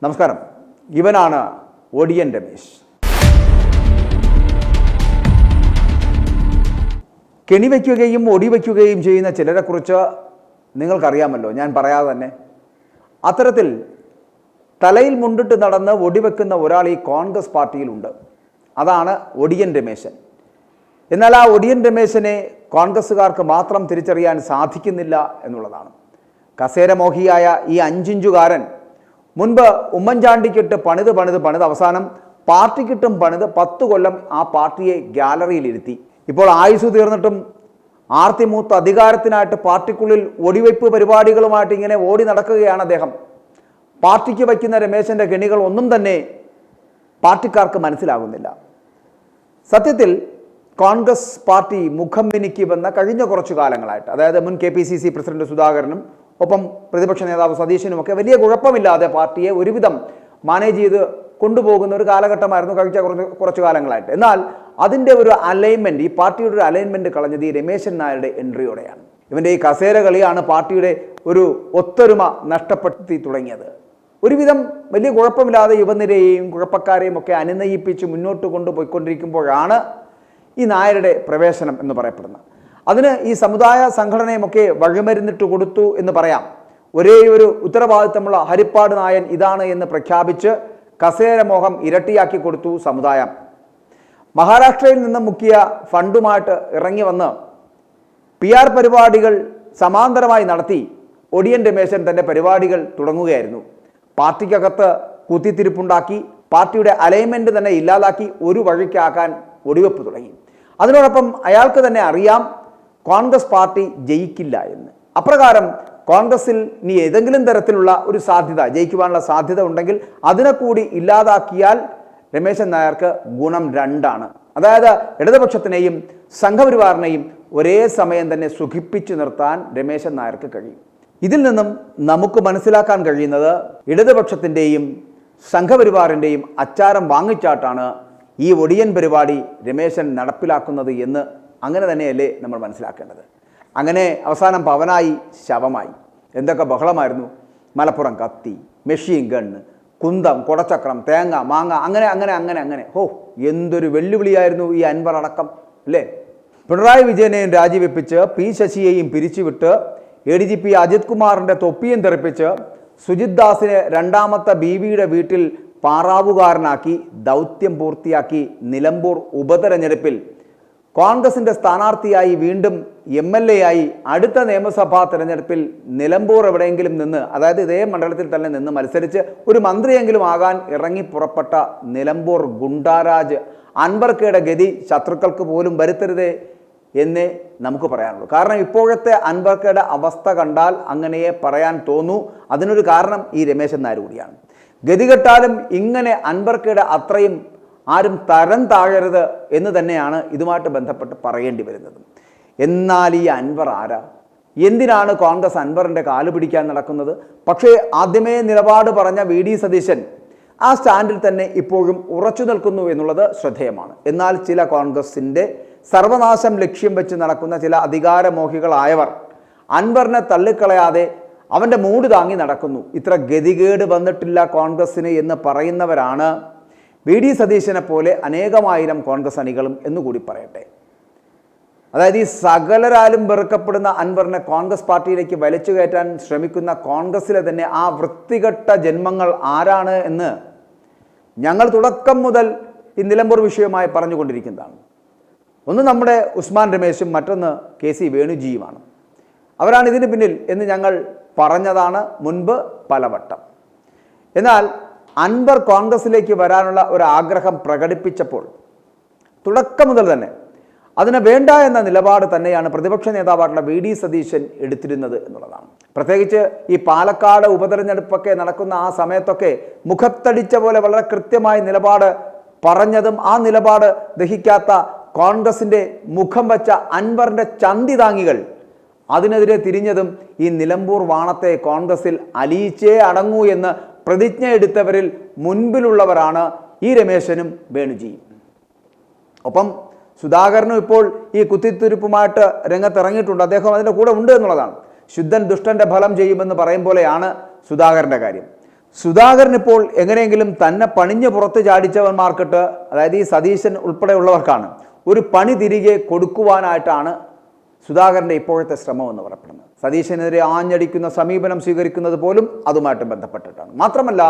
നമസ്കാരം. ഇവനാണ് ഒടിയൻ രമേശ്. കെണിവയ്ക്കുകയും ഒടിവയ്ക്കുകയും ചെയ്യുന്ന ചിലരെക്കുറിച്ച് നിങ്ങൾക്കറിയാമല്ലോ, ഞാൻ പറയാതെ തന്നെ. അത്തരത്തിൽ തലയിൽ മുണ്ടിട്ട് നടന്ന് ഒടിവെക്കുന്ന ഒരാൾ ഈ കോൺഗ്രസ് പാർട്ടിയിലുണ്ട്. അതാണ് ഒടിയൻ രമേശൻ. എന്നാൽ ആ ഒടിയൻ രമേശനെ കോൺഗ്രസ്സുകാർക്ക് മാത്രം തിരിച്ചറിയാൻ സാധിക്കുന്നില്ല എന്നുള്ളതാണ്. കസേരമോഹിയായ ഈ 5 ഇഞ്ചുകാരൻ മുൻപ് ഉമ്മൻചാണ്ടിക്കിട്ട് പണിത് അവസാനം പാർട്ടിക്കിട്ടും പണിത് 10 കൊല്ലം ആ പാർട്ടിയെ ഗ്യാലറിയിലിരുത്തി. ഇപ്പോൾ ആയുസ് തീർന്നിട്ടും ആർത്തിമൂത്ത് അധികാരത്തിനായിട്ട് പാർട്ടിക്കുള്ളിൽ ഒടിവയ്പ് പരിപാടികളുമായിട്ട് ഇങ്ങനെ ഓടി നടക്കുകയാണ് അദ്ദേഹം. പാർട്ടിക്ക് വയ്ക്കുന്ന രമേശൻ്റെ കെണികൾ ഒന്നും തന്നെ പാർട്ടിക്കാർക്ക് മനസ്സിലാകുന്നില്ല. സത്യത്തിൽ കോൺഗ്രസ് പാർട്ടി മുഖം മിനുക്കിവെന്ന കഴിഞ്ഞ കുറച്ചു കാലങ്ങളായിട്ട്, അതായത് മുൻ KPCC പ്രസിഡന്റ് സുധാകരനും ഒപ്പം പ്രതിപക്ഷ നേതാവ് സതീശനുമൊക്കെ വലിയ കുഴപ്പമില്ലാതെ പാർട്ടിയെ ഒരുവിധം മാനേജ് ചെയ്ത് കൊണ്ടുപോകുന്ന ഒരു കാലഘട്ടമായിരുന്നു കഴിഞ്ഞ കുറച്ചു കാലങ്ങളായിട്ട്. എന്നാൽ അതിൻ്റെ ഒരു അലൈൻമെൻറ്റ്, ഈ പാർട്ടിയുടെ ഒരു അലൈൻമെൻറ്റ് കളഞ്ഞത് ഈ രമേശൻ നായരുടെ എൻട്രിയോടെയാണ്. ഇവൻ്റെ ഈ കസേര കളിയാണ് പാർട്ടിയുടെ ഒരു ഒത്തൊരുമ നഷ്ടപ്പെടുത്തി തുടങ്ങിയത്. ഒരുവിധം വലിയ കുഴപ്പമില്ലാതെ യുവനിരയെയും കുഴപ്പക്കാരെയും ഒക്കെ അനുനയിപ്പിച്ച് മുന്നോട്ട് കൊണ്ടുപോയിക്കൊണ്ടിരിക്കുമ്പോഴാണ് ഈ നായരുടെ പ്രവേശനം എന്ന് പറയപ്പെടുന്നത്. അതിന് ഈ സമുദായ സംഘടനയുമൊക്കെ വഴിമരുന്നിട്ട് കൊടുത്തു എന്ന് പറയാം. ഒരേ ഒരു ഉത്തരവാദിത്തമുള്ള ഹരിപ്പാട് നായൻ ഇതാണ് എന്ന് പ്രഖ്യാപിച്ച് കസേരമോഹം ഇരട്ടിയാക്കി കൊടുത്തു സമുദായം. മഹാരാഷ്ട്രയിൽ നിന്ന് മുക്കിയ ഫണ്ടുമായിട്ട് ഇറങ്ങി വന്ന് PR പരിപാടികൾ സമാന്തരമായി നടത്തി ഒടിയൻ രമേശൻ തൻ്റെ പരിപാടികൾ തുടങ്ങുകയായിരുന്നു. പാർട്ടിക്കകത്ത് കുത്തിത്തിരിപ്പുണ്ടാക്കി, പാർട്ടിയുടെ അലൈൻമെൻറ്റ് തന്നെ ഇല്ലാതാക്കി ഒരു വഴിക്കാക്കാൻ ഒടിവെപ്പ് തുടങ്ങി. അതിനോടൊപ്പം അയാൾക്ക് തന്നെ അറിയാം കോൺഗ്രസ് പാർട്ടി ജയിക്കില്ല എന്ന്. അപ്രകാരം കോൺഗ്രസിൽ ഇനി ഏതെങ്കിലും തരത്തിലുള്ള ഒരു സാധ്യത, ജയിക്കുവാനുള്ള സാധ്യത ഉണ്ടെങ്കിൽ അതിനെ കൂടി ഇല്ലാതാക്കിയാൽ രമേശൻ നായർക്ക് ഗുണം 2ആണ്. അതായത് ഇടതുപക്ഷത്തിനെയും സംഘപരിവാറിനെയും ഒരേ സമയം തന്നെ സുഖിപ്പിച്ചു നിർത്താൻ രമേശൻ നായർക്ക് കഴിയും. ഇതിൽ നിന്നും നമുക്ക് മനസ്സിലാക്കാൻ കഴിയുന്നത് ഇടതുപക്ഷത്തിൻ്റെയും സംഘപരിവാറിൻ്റെയും അച്ചാരം വാങ്ങിച്ചാട്ടാണ് ഈ ഒടിയൻ പരിപാടി രമേശൻ നടപ്പിലാക്കുന്നത് എന്ന് അങ്ങനെ തന്നെയല്ലേ നമ്മൾ മനസ്സിലാക്കേണ്ടത്. അങ്ങനെ അവസാനം പവനായി ശവമായി. എന്തൊക്കെ ബഹളമായിരുന്നു! മലപ്പുറം കത്തി, മെഷീൻ ഗണ്ണ്, കുന്തം, കൊടച്ചക്രം, തേങ്ങ, മാങ്ങ, അങ്ങനെ എന്തൊരു വെല്ലുവിളിയായിരുന്നു ഈ അൻവർ അടക്കം, അല്ലേ? പിണറായി വിജയനെയും രാജിവെപ്പിച്ച് P ശശിയെയും പിരിച്ചുവിട്ട് ADGP അജിത് കുമാറിൻ്റെ തൊപ്പിയും തെറിപ്പിച്ച് സുജിത് ദാസിനെ രണ്ടാമത്തെ ബീവിയുടെ വീട്ടിൽ പാറാവുകാരനാക്കി ദൗത്യം പൂർത്തിയാക്കി നിലമ്പൂർ ഉപതെരഞ്ഞെടുപ്പിൽ കോൺഗ്രസിൻ്റെ സ്ഥാനാർത്ഥിയായി വീണ്ടും MLA ആയി അടുത്ത നിയമസഭാ തെരഞ്ഞെടുപ്പിൽ നിലമ്പൂർ എവിടെയെങ്കിലും നിന്ന്, അതായത് ഇതേ മണ്ഡലത്തിൽ തന്നെ നിന്ന് മത്സരിച്ച് ഒരു മന്ത്രിയെങ്കിലും ആകാൻ ഇറങ്ങി പുറപ്പെട്ട നിലമ്പൂർ ഗുണ്ടാരാജ് അൻവർക്കയുടെ ഗതി ശത്രുക്കൾക്ക് പോലും വരുത്തരുതേ എന്നേ നമുക്ക് പറയാനുള്ളൂ. കാരണം ഇപ്പോഴത്തെ അൻവർക്കയുടെ അവസ്ഥ കണ്ടാൽ അങ്ങനെയേ പറയാൻ തോന്നൂ. അതിനൊരു കാരണം ഈ രമേശൻ നായർ കൂടിയാണ്. ഗതികെട്ടാലും ഇങ്ങനെ അൻവർക്കയുടെ അത്രയും ആരും തരം താഴരുത് എന്ന് തന്നെയാണ് ഇതുമായിട്ട് ബന്ധപ്പെട്ട് പറയേണ്ടി വരുന്നത്. എന്നാൽ ഈ അൻവർ ആരാ? എന്തിനാണ് കോൺഗ്രസ് അൻവറിൻ്റെ കാല് പിടിക്കാൻ നടക്കുന്നത്? പക്ഷേ ആദ്യമേ നിലപാട് പറഞ്ഞ VD സതീശൻ ആ സ്റ്റാൻഡിൽ തന്നെ ഇപ്പോഴും ഉറച്ചു നിൽക്കുന്നു എന്നുള്ളത് ശ്രദ്ധേയമാണ്. എന്നാൽ ചില കോൺഗ്രസിൻ്റെ സർവനാശം ലക്ഷ്യം വെച്ച് നടക്കുന്ന ചില അധികാരമോഹികളായവർ അൻവറിനെ തള്ളിക്കളയാതെ അവൻ്റെ മൂട് താങ്ങി നടക്കുന്നു. ഇത്ര ഗതികേട് വന്നിട്ടില്ല കോൺഗ്രസ്സിന് എന്ന് പറയുന്നവരാണ് VD സതീശനെ പോലെ അനേകമായിരം കോൺഗ്രസ് അണികളും എന്നുകൂടി പറയട്ടെ. അതായത് ഈ സകലരാലും വെറുക്കപ്പെടുന്ന അൻവറിനെ കോൺഗ്രസ് പാർട്ടിയിലേക്ക് വലിച്ചു കയറ്റാൻ ശ്രമിക്കുന്ന കോൺഗ്രസ്സിലെ തന്നെ ആ വൃത്തികെട്ട ജന്മങ്ങൾ ആരാണ് എന്ന് ഞങ്ങൾ തുടക്കം മുതൽ ഈ നിലമ്പൂർ വിഷയമായി പറഞ്ഞുകൊണ്ടിരിക്കുന്നതാണ്. ഒന്ന് നമ്മുടെ ഉസ്മാൻ രമേശും മറ്റൊന്ന് KC വേണുജിയുമാണ്. അവരാണ് ഇതിന് പിന്നിൽ എന്ന് ഞങ്ങൾ പറഞ്ഞതാണ് മുൻപ് പലവട്ടം. എന്നാൽ അൻവർ കോൺഗ്രസിലേക്ക് വരാനുള്ള ഒരു ആഗ്രഹം പ്രകടിപ്പിച്ചപ്പോൾ തുടക്കം മുതൽ തന്നെ അതിന് വേണ്ട എന്ന നിലപാട് തന്നെയാണ് പ്രതിപക്ഷ നേതാവായിട്ടുള്ള VD സതീശൻ എടുത്തിരുന്നത് എന്നുള്ളതാണ്. പ്രത്യേകിച്ച് ഈ പാലക്കാട് ഉപതെരഞ്ഞെടുപ്പൊക്കെ നടക്കുന്ന ആ സമയത്തൊക്കെ മുഖത്തടിച്ച പോലെ വളരെ കൃത്യമായ നിലപാട് പറഞ്ഞതും ആ നിലപാട് ദഹിക്കാത്ത കോൺഗ്രസിൻ്റെ മുഖം വച്ച അൻവറിൻ്റെ ചന്തി താങ്ങികൾ അതിനെതിരെ തിരിഞ്ഞതും ഈ നിലമ്പൂർ വാണത്തെ കോൺഗ്രസിൽ അലിയിച്ചേ അടങ്ങൂ എന്ന് പ്രതിജ്ഞ എടുത്തവരിൽ മുൻപിലുള്ളവരാണ് ഈ രമേശനും വേണുജിയും. ഒപ്പം സുധാകരനും ഇപ്പോൾ ഈ കുത്തിത്തിരിപ്പുമായിട്ട് രംഗത്തിറങ്ങിയിട്ടുണ്ട്. അദ്ദേഹം അതിൻ്റെ കൂടെ ഉണ്ട് എന്നുള്ളതാണ്. ശുദ്ധൻ ദുഷ്ടൻ്റെ ഫലം ചെയ്യുമെന്ന് പറയും പോലെയാണ് സുധാകരൻ്റെ കാര്യം. സുധാകരൻ ഇപ്പോൾ എങ്ങനെയെങ്കിലും തന്നെ പണിഞ്ഞ് പുറത്ത് ചാടിച്ചവന്മാർക്കിട്ട്, അതായത് ഈ സതീശൻ ഉൾപ്പെടെയുള്ളവർക്കാണ് ഒരു പണി തിരികെ കൊടുക്കുവാനായിട്ടാണ് സുധാകരൻ്റെ ഇപ്പോഴത്തെ ശ്രമം എന്ന് പറയപ്പെടുന്നത്. സതീശനെതിരെ ആഞ്ഞടിക്കുന്ന സമീപനം സ്വീകരിക്കുന്നത് പോലും അതുമായിട്ട് ബന്ധപ്പെട്ടിട്ടാണ്. മാത്രമല്ല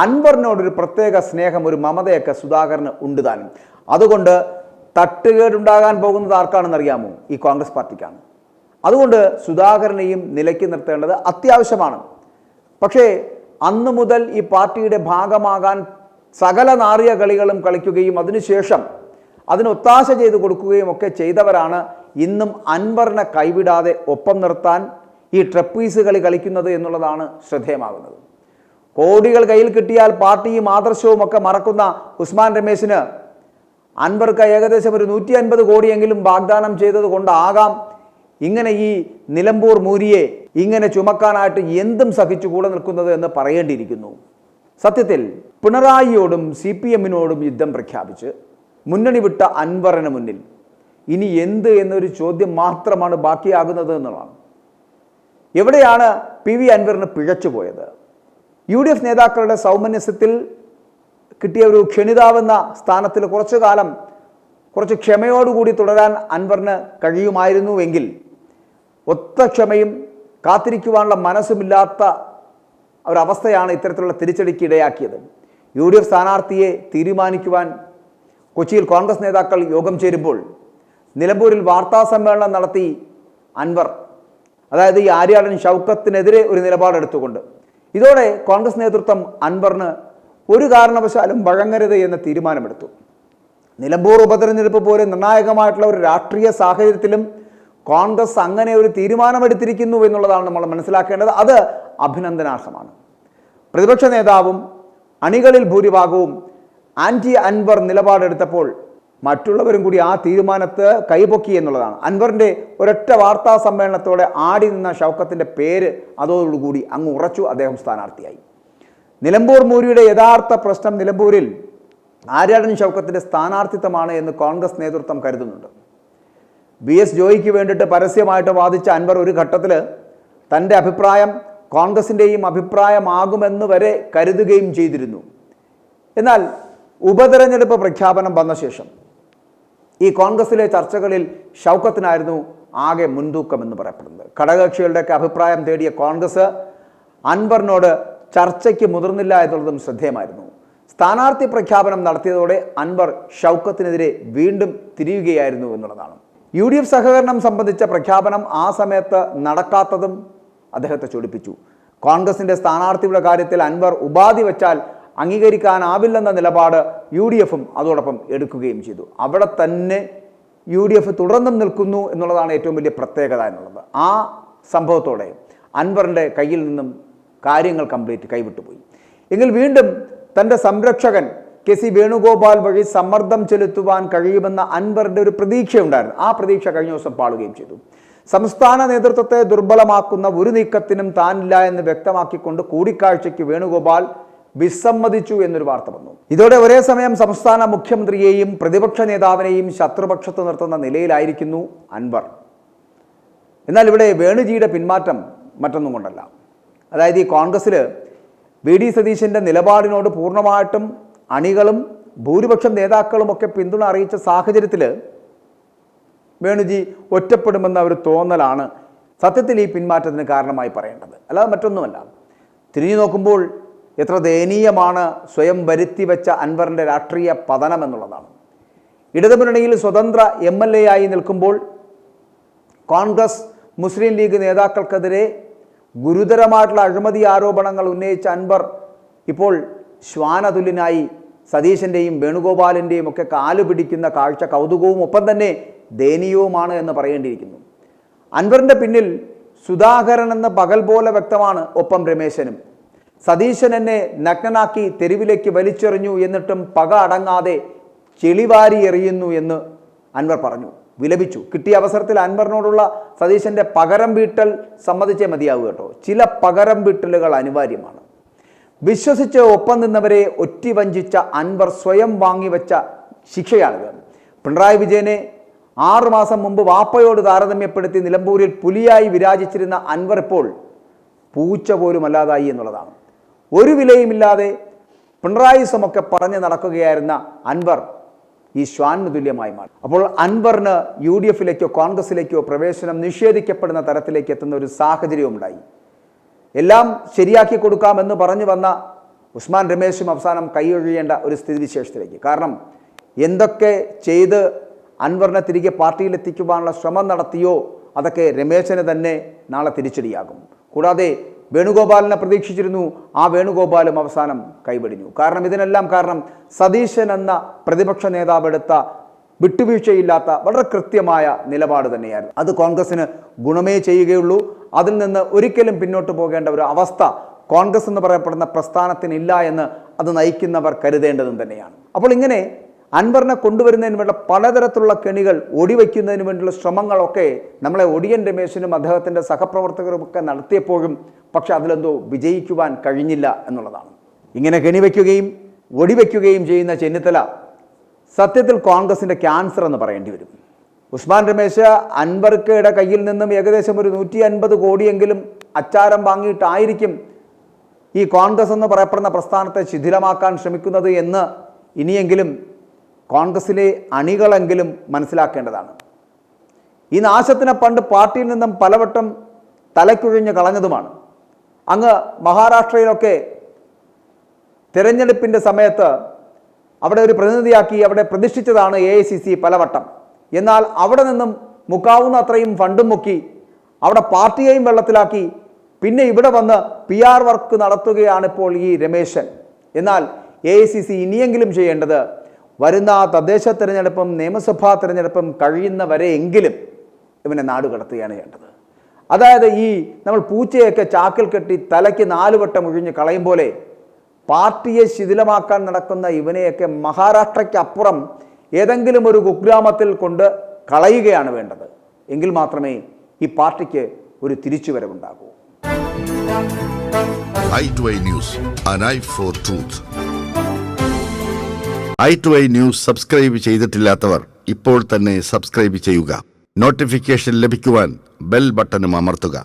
അൻവറിനോടൊരു പ്രത്യേക സ്നേഹം, ഒരു മമതയൊക്കെ സുധാകരന് ഉണ്ട് താനും. അതുകൊണ്ട് തട്ടുകേടുണ്ടാകാൻ പോകുന്നത് ആർക്കാണെന്ന് അറിയാമോ? ഈ കോൺഗ്രസ് പാർട്ടിക്കാണ്. അതുകൊണ്ട് സുധാകരനെയും നിലയ്ക്ക് നിർത്തേണ്ടത് അത്യാവശ്യമാണ്. പക്ഷേ അന്നു മുതൽ ഈ പാർട്ടിയുടെ ഭാഗമാകാൻ സകല നാറിയ കളികളും കളിക്കുകയും അതിനുശേഷം അതിന് ഒത്താശ ചെയ്ത് കൊടുക്കുകയും ഒക്കെ ചെയ്തവരാണ് ഇന്നും അൻവറിനെ കൈവിടാതെ ഒപ്പം നിർത്താൻ ഈ ട്രപ്പീസ് കളി കളിക്കുന്നത് എന്നുള്ളതാണ് ശ്രദ്ധേയമാകുന്നത്. കോടികൾ കയ്യിൽ കിട്ടിയാൽ പാർട്ടിയും ആദർശവും ഒക്കെ മറക്കുന്ന ഉസ്മാൻ രമേശിന് അൻവർക്ക് ഏകദേശം ഒരു 150 കോടിയെങ്കിലും വാഗ്ദാനം ചെയ്തത് കൊണ്ടാകാം ഇങ്ങനെ ഈ നിലമ്പൂർ മൂരിയെ ഇങ്ങനെ ചുമക്കാനായിട്ട് എന്തും സഹിച്ചു കൂടെ നിൽക്കുന്നത് എന്ന് പറയേണ്ടിയിരിക്കുന്നു. സത്യത്തിൽ പിണറായിയോടും CPM-നോടും യുദ്ധം പ്രഖ്യാപിച്ച് മുന്നണി വിട്ട അൻവറിന് മുന്നിൽ ഇനി എന്ത് എന്നൊരു ചോദ്യം മാത്രമാണ് ബാക്കിയാകുന്നത് എന്നുള്ളതാണ്. എവിടെയാണ് PV അൻവറിന് പിഴച്ചുപോയത്? UDF നേതാക്കളുടെ സൗമനസ്യത്തിൽ കിട്ടിയ ഒരു ക്ഷണിതാവെന്ന സ്ഥാനത്തിൽ കുറച്ചു കാലം കുറച്ച് ക്ഷമയോടുകൂടി തുടരാൻ അൻവറിന് കഴിയുമായിരുന്നുവെങ്കിൽ ഒത്ത ക്ഷമയും കാത്തിരിക്കുവാനുള്ള മനസ്സുമില്ലാത്ത ഒരവസ്ഥയാണ് ഇത്തരത്തിലുള്ള തിരിച്ചടിക്ക് ഇടയാക്കിയത്. UDF സ്ഥാനാർത്ഥിയെ തീരുമാനിക്കുവാൻ കൊച്ചിയിൽ കോൺഗ്രസ് നേതാക്കൾ യോഗം ചേരുമ്പോൾ നിലമ്പൂരിൽ വാർത്താ സമ്മേളനം നടത്തി അൻവർ, അതായത് ഈ ആര്യാടൻ ഷൗക്കത്തിനെതിരെ ഒരു നിലപാടെടുത്തുകൊണ്ട്. ഇതോടെ കോൺഗ്രസ് നേതൃത്വം അൻവറിന് ഒരു കാരണവശാലും വഴങ്ങരുത് എന്ന തീരുമാനമെടുത്തു. നിലമ്പൂർ ഉപതെരഞ്ഞെടുപ്പ് പോലെ നിർണായകമായിട്ടുള്ള ഒരു രാഷ്ട്രീയ സാഹചര്യത്തിലും കോൺഗ്രസ് അങ്ങനെ ഒരു തീരുമാനമെടുത്തിരിക്കുന്നു എന്നുള്ളതാണ് നമ്മൾ മനസ്സിലാക്കേണ്ടത്. അത് അഭിനന്ദനാർഹമാണ്. പ്രതിപക്ഷ നേതാവും അണികളിൽ ഭൂരിഭാഗവും ആന്റി അൻവർ നിലപാടെടുത്തപ്പോൾ മറ്റുള്ളവരും കൂടി ആ തീരുമാനത്തെ കൈപൊക്കി എന്നുള്ളതാണ്. അൻവറിൻ്റെ ഒരൊറ്റ വാർത്താ സമ്മേളനത്തോടെ ആടി നിന്ന ഷൗക്കത്തിൻ്റെ പേര് അതോടുകൂടി അങ്ങ് ഉറച്ചു. അദ്ദേഹം സ്ഥാനാർത്ഥിയായി. നിലമ്പൂർ മൂരിയുടെ യഥാർത്ഥ പ്രശ്നം നിലമ്പൂരിൽ ആര്യാടൻ ഷൗക്കത്തിൻ്റെ സ്ഥാനാർത്ഥിത്വമാണ് എന്ന് കോൺഗ്രസ് നേതൃത്വം കരുതുന്നുണ്ട്. VS ജോയിക്ക് വേണ്ടിയിട്ട് പരസ്യമായിട്ട് വാദിച്ച അൻവർ ഒരു ഘട്ടത്തിൽ തൻ്റെ അഭിപ്രായം കോൺഗ്രസിൻ്റെയും അഭിപ്രായമാകുമെന്ന് വരെ കരുതുകയും ചെയ്തിരുന്നു. എന്നാൽ ഉപതെരഞ്ഞെടുപ്പ് പ്രഖ്യാപനം വന്ന ശേഷം ഈ കോൺഗ്രസിലെ ചർച്ചകളിൽ ഷൗക്കത്തിനായിരുന്നു ആകെ മുൻതൂക്കം എന്ന് പറയപ്പെടുന്നത്. ഘടകകക്ഷികളുടെയൊക്കെ അഭിപ്രായം തേടിയ കോൺഗ്രസ് അൻവറിനോട് ചർച്ചയ്ക്ക് മുതിർന്നില്ല എന്നുള്ളതും ശ്രദ്ധേയമായിരുന്നു. സ്ഥാനാർത്ഥി പ്രഖ്യാപനം നടത്തിയതോടെ അൻവർ ഷൗക്കത്തിനെതിരെ വീണ്ടും തിരിയുകയായിരുന്നു എന്നുള്ളതാണ്. UDF സഹകരണം സംബന്ധിച്ച പ്രഖ്യാപനം ആ സമയത്ത് നടക്കാത്തതും അദ്ദേഹത്തെ ചൊടിപ്പിച്ചു. കോൺഗ്രസിൻ്റെ സ്ഥാനാർത്ഥിയുടെ കാര്യത്തിൽ അൻവർ ഉപാധി വച്ചാൽ അംഗീകരിക്കാനാവില്ലെന്ന നിലപാട് UDF-ഉം അതോടൊപ്പം എടുക്കുകയും ചെയ്തു. അവിടെ തന്നെ UDF തുടർന്നും നിൽക്കുന്നു എന്നുള്ളതാണ് ഏറ്റവും വലിയ പ്രത്യേകത എന്നുള്ളത്. ആ സംഭവത്തോടെ അൻവറിൻ്റെ കയ്യിൽ നിന്നും കാര്യങ്ങൾ കംപ്ലീറ്റ് കൈവിട്ടുപോയി. എങ്കിൽ വീണ്ടും തൻ്റെ സംരക്ഷകൻ KC വേണുഗോപാൽ വഴി സമ്മർദ്ദം ചെലുത്തുവാൻ കഴിയുമെന്ന അൻവറിൻ്റെ ഒരു പ്രതീക്ഷയുണ്ടായിരുന്നു. ആ പ്രതീക്ഷ കഴിഞ്ഞ ദിവസം പാളുകയും ചെയ്തു. സംസ്ഥാന നേതൃത്വത്തെ ദുർബലമാക്കുന്ന ഒരു നീക്കത്തിനും താനില്ല എന്ന് വ്യക്തമാക്കിക്കൊണ്ട് കൂടിക്കാഴ്ചയ്ക്ക് വേണുഗോപാൽ വിസമ്മതിച്ചു എന്നൊരു വാർത്ത വന്നു. ഇതോടെ ഒരേ സമയം സംസ്ഥാന മുഖ്യമന്ത്രിയെയും പ്രതിപക്ഷ നേതാവിനെയും ശത്രുപക്ഷത്ത് നിർത്തുന്ന നിലയിലായിരിക്കുന്നു അൻവർ. എന്നാൽ ഇവിടെ വേണുജിയുടെ പിന്മാറ്റം മറ്റൊന്നും കൊണ്ടല്ല. അതായത് ഈ കോൺഗ്രസ്സിൽ VD സതീശൻ്റെ നിലപാടിനോട് പൂർണ്ണമായിട്ടും അണികളും ഭൂരിപക്ഷം നേതാക്കളുമൊക്കെ പിന്തുണ അറിയിച്ച സാഹചര്യത്തിൽ വേണുജി ഒറ്റപ്പെടുമെന്ന ഒരു തോന്നലാണ് സത്യത്തിൽ ഈ പിന്മാറ്റത്തിന് കാരണമായി പറയേണ്ടത്. അല്ലാതെ മറ്റൊന്നുമല്ല. തിരിഞ്ഞു നോക്കുമ്പോൾ എത്ര ദയനീയമാണ് സ്വയം വരുത്തി വെച്ച അൻവറിൻ്റെ രാഷ്ട്രീയ പതനം എന്നുള്ളതാണ്. ഇടതുമുന്നണിയിൽ സ്വതന്ത്ര MLA ആയി നിൽക്കുമ്പോൾ കോൺഗ്രസ് മുസ്ലിം ലീഗ് നേതാക്കൾക്കെതിരെ ഗുരുതരമായിട്ടുള്ള അഴിമതി ആരോപണങ്ങൾ ഉന്നയിച്ച അൻവർ ഇപ്പോൾ ശ്വാനതുല്യനായി സതീശൻ്റെയും വേണുഗോപാലിൻ്റെയും ഒക്കെ കാലു പിടിക്കുന്ന കാഴ്ച കൗതുകവും ഒപ്പം തന്നെ ദയനീയവുമാണ് എന്ന് പറയേണ്ടിയിരിക്കുന്നു. അൻവറിൻ്റെ പിന്നിൽ സുധാകരൻ എന്ന പകൽ പോലെ വ്യക്തമാണ്. ഒപ്പം രമേശനും. സതീശൻ എന്നെ നഗ്നനാക്കി തെരുവിലേക്ക് വലിച്ചെറിഞ്ഞു, എന്നിട്ടും പക അടങ്ങാതെ ചെളിവാരി എറിയുന്നു എന്ന് അൻവർ പറഞ്ഞു, വിലപിച്ചു. കിട്ടിയ അവസരത്തിൽ അൻവറിനോടുള്ള സതീശൻ്റെ പകരം വീട്ടൽ സമ്മതിച്ചേ മതിയാവൂ കേട്ടോ. ചില പകരം വീട്ടലുകൾ അനിവാര്യമാണ്. വിശ്വസിച്ച് ഒപ്പം നിന്നവരെ ഒറ്റിവഞ്ചിച്ച അൻവർ സ്വയം വാങ്ങിവെച്ച ശിക്ഷയാണിത്. പിണറായി വിജയനെ 6 മാസം മുമ്പ് വാപ്പയോട് താരതമ്യപ്പെടുത്തി നിലമ്പൂരിൽ പുലിയായി വിരാജിച്ചിരുന്ന അൻവർ ഇപ്പോൾ പൂച്ച പോലും അല്ലാതായി എന്നുള്ളതാണ്. ഒരു വിലയുമില്ലാതെ പിണറായിസമൊക്കെ പറഞ്ഞ് നടക്കുകയായിരുന്ന അൻവർ ഈ ശ്വാനിന് തുല്യമായി മാറി. അപ്പോൾ അൻവറിന് UDF-ലേക്കോ കോൺഗ്രസിലേക്കോ പ്രവേശനം നിഷേധിക്കപ്പെടുന്ന തരത്തിലേക്ക് എത്തുന്ന ഒരു സാഹചര്യവും ഉണ്ടായി. എല്ലാം ശരിയാക്കി കൊടുക്കാമെന്ന് പറഞ്ഞു വന്ന ഉസ്മാൻ രമേശും അവസാനം കൈയൊഴിയേണ്ട ഒരു സ്ഥിതിവിശേഷത്തിലേക്ക്. കാരണം എന്തൊക്കെ ചെയ്ത് അൻവറിനെ തിരികെ പാർട്ടിയിലെത്തിക്കുവാനുള്ള ശ്രമം നടത്തിയോ അതൊക്കെ രമേശന് തന്നെ നാളെ തിരിച്ചടിയാകും. കൂടാതെ വേണുഗോപാലിനെ പ്രതീക്ഷിച്ചിരുന്നു, ആ വേണുഗോപാലും അവസാനം കൈവെടിഞ്ഞു. കാരണം ഇതിനെല്ലാം കാരണം സതീശൻ എന്ന പ്രതിപക്ഷ നേതാവ് എടുത്ത വിട്ടുവീഴ്ചയില്ലാത്ത വളരെ കൃത്യമായ നിലപാട് തന്നെയായിരുന്നു. അത് കോൺഗ്രസിന് ഗുണമേ ചെയ്യുകയുള്ളൂ. അതിൽ നിന്ന് ഒരിക്കലും പിന്നോട്ട് പോകേണ്ട ഒരു അവസ്ഥ കോൺഗ്രസ് എന്ന് പറയപ്പെടുന്ന പ്രസ്ഥാനത്തിനില്ല എന്ന് അത് നയിക്കുന്നവർ കരുതേണ്ടതും തന്നെയാണ്. അപ്പോൾ ഇങ്ങനെ അൻവറിനെ കൊണ്ടുവരുന്നതിന് വേണ്ട പലതരത്തിലുള്ള കെണികൾ ഒടിവയ്ക്കുന്നതിന് വേണ്ടിയുള്ള ശ്രമങ്ങളൊക്കെ നമ്മളെ ഒടിയൻ രമേശനും അദ്ദേഹത്തിൻ്റെ സഹപ്രവർത്തകരുമൊക്കെ നടത്തിയപ്പോഴും പക്ഷെ അതിലെന്തോ വിജയിക്കുവാൻ കഴിഞ്ഞില്ല എന്നുള്ളതാണ്. ഇങ്ങനെ കെണിവയ്ക്കുകയും ഒടിവയ്ക്കുകയും ചെയ്യുന്ന ചെന്നിത്തല സത്യത്തിൽ കോൺഗ്രസിൻ്റെ ക്യാൻസർ എന്ന് പറയേണ്ടി വരും. ഉസ്മാൻ രമേശ് അൻവർക്കയുടെ കയ്യിൽ നിന്നും ഏകദേശം ഒരു 150 കോടിയെങ്കിലും അച്ചാരം വാങ്ങിയിട്ടായിരിക്കും ഈ കോൺഗ്രസ് എന്ന് പറയപ്പെടുന്ന പ്രസ്ഥാനത്തെ ശിഥിലമാക്കാൻ ശ്രമിക്കുന്നത് എന്ന് ഇനിയെങ്കിലും കോൺഗ്രസിലെ അണികളെങ്കിലും മനസ്സിലാക്കേണ്ടതാണ്. ഈ നാശത്തിനെ പണ്ട് പാർട്ടിയിൽ നിന്നും പലവട്ടം തലക്കുഴിഞ്ഞ് കളഞ്ഞതുമാണ്. അങ്ങ് മഹാരാഷ്ട്രയിലൊക്കെ തിരഞ്ഞെടുപ്പിൻ്റെ സമയത്ത് അവിടെ ഒരു പ്രതിനിധിയാക്കി അവിടെ പ്രതിഷ്ഠിച്ചതാണ് AICC പലവട്ടം. എന്നാൽ അവിടെ നിന്നും മുക്കാവുന്ന അത്രയും ഫണ്ടും മുക്കി അവിടെ പാർട്ടിയെയും വെള്ളത്തിലാക്കി പിന്നെ ഇവിടെ വന്ന് PR വർക്ക് നടത്തുകയാണിപ്പോൾ ഈ രമേശൻ. എന്നാൽ AICC ഇനിയെങ്കിലും ചെയ്യേണ്ടത് വരുന്ന തദ്ദേശ തിരഞ്ഞെടുപ്പും നിയമസഭാ തിരഞ്ഞെടുപ്പും കഴിയുന്നവരെയെങ്കിലും ഇവനെ നാടുകടത്തുകയാണ് ചെയ്യേണ്ടത്. അതായത് ഈ നമ്മൾ പൂച്ചയൊക്കെ ചാക്കിൽ കെട്ടി തലയ്ക്ക് 4 വട്ടം ഒഴിഞ്ഞ് കളയും പോലെ പാർട്ടിയെ ശിഥിലമാക്കാൻ നടക്കുന്ന ഇവനെയൊക്കെ മഹാരാഷ്ട്രയ്ക്കപ്പുറം ഏതെങ്കിലും ഒരു കുഗ്രാമത്തിൽ കൊണ്ട് കളയുകയാണ് വേണ്ടത്. എങ്കിൽ മാത്രമേ ഈ പാർട്ടിക്ക് ഒരു തിരിച്ചുവരവുണ്ടാകൂ. i2i News, an eye for truth. i2i News subscribe ചെയ്തിട്ടില്ലാത്തവർ ഇപ്പോൾ തന്നെ സബ്സ്ക്രൈബ് ചെയ്യുക. നോട്ടിഫിക്കേഷൻ ലഭിക്കുവാൻ ബെൽ ബട്ടണും അമർത്തുക.